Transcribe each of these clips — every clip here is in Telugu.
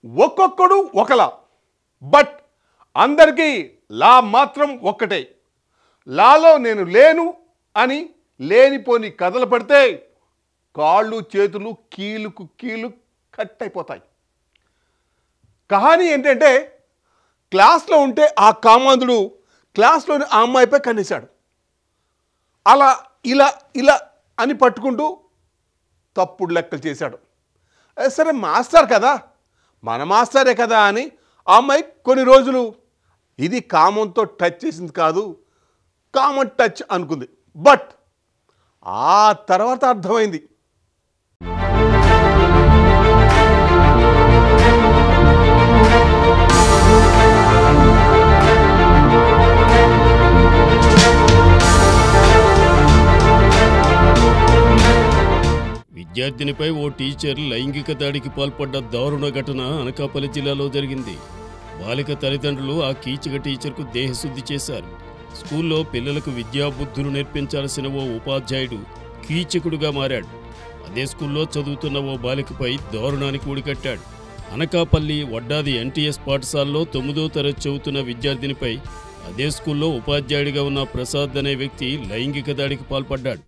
ఒక్కొక్కడు ఒకలా, బట్ అందరికీ లా మాత్రం ఒక్కటే. లాలో నేను లేను అని లేనిపోని కథలు పడితే కాళ్ళు చేతులు కీలుకు కీలు కట్ అయిపోతాయి. కహానీ ఏంటంటే, క్లాస్లో ఉంటే ఆ కామాంధుడు క్లాస్లోని ఆ అమ్మాయిపై కన్నేశాడు. అలా ఇలా ఇలా అని పట్టుకుంటూ తప్పుడు లెక్కలు చేశాడు. సరే మాస్టర్ కదా, మన మాస్టరే కదా అని ఆ అమ్మాయి కొన్ని రోజులు ఇది కామంతో టచ్ చేసింది కాదు, కామన్ టచ్ అనుకుంది. బట్ ఆ తర్వాత అర్థమైంది, విద్యార్థినిపై ఓ టీచర్ లైంగిక దాడికి పాల్పడ్డ దారుణ ఘటన అనకాపల్లి జిల్లాలో జరిగింది. బాలిక తల్లిదండ్రులు ఆ కీచక టీచర్కు దేహశుద్ధి చేశారు. స్కూల్లో పిల్లలకు విద్యాబుద్ధులు నేర్పించాల్సిన ఓ ఉపాధ్యాయుడు కీచకుడుగా మారాడు. అదే స్కూల్లో చదువుతున్న ఓ బాలికపై దారుణానికి ఉడికట్టాడు. అనకాపల్లి వడ్డాది ఎన్టీఎస్ పాఠశాలలో 9వ తరగతి చదువుతున్న విద్యార్థినిపై అదే స్కూల్లో ఉపాధ్యాయుడిగా ఉన్న ప్రసాద్ అనే వ్యక్తి లైంగిక దాడికి పాల్పడ్డాడు.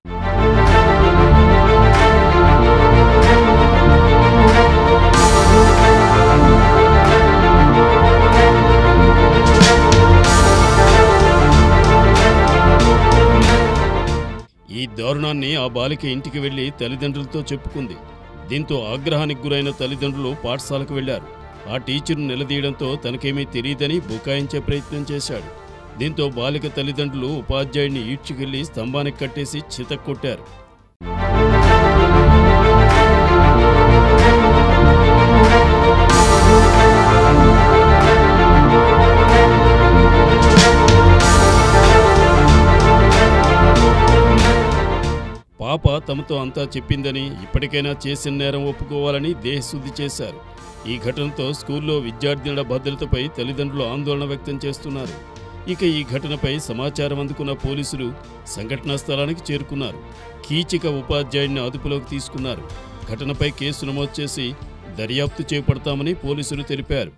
ఈ దారుణాన్ని ఆ బాలిక ఇంటికి వెళ్లి తల్లిదండ్రులతో చెప్పుకుంది. దీంతో ఆగ్రహానికి గురైన తల్లిదండ్రులు పాఠశాలకు వెళ్లారు. ఆ టీచర్ను నిలదీయడంతో తనకేమీ తెలియదని బుకాయించే ప్రయత్నం చేశాడు. దీంతో బాలిక తల్లిదండ్రులు ఉపాధ్యాయుడిని ఈడ్చుకెళ్లి స్తంభానికి కట్టేసి చితక్కొట్టారు. పాప తమతో అంతా చెప్పిందని, ఇప్పటికైనా చేసిన నేరం ఒప్పుకోవాలని దేహశుద్ధి చేశారు. ఈ ఘటనతో స్కూల్లో విద్యార్థినుల భద్రతపై తల్లిదండ్రులు ఆందోళన వ్యక్తం చేస్తున్నారు. ఇక ఈ ఘటనపై సమాచారం అందుకున్న పోలీసులు సంఘటనా స్థలానికి చేరుకున్నారు. కీచక ఉపాధ్యాయుడిని అదుపులోకి తీసుకున్నారు. ఘటనపై కేసు నమోదు చేసి దర్యాప్తు చేపడతామని పోలీసులు తెలిపారు.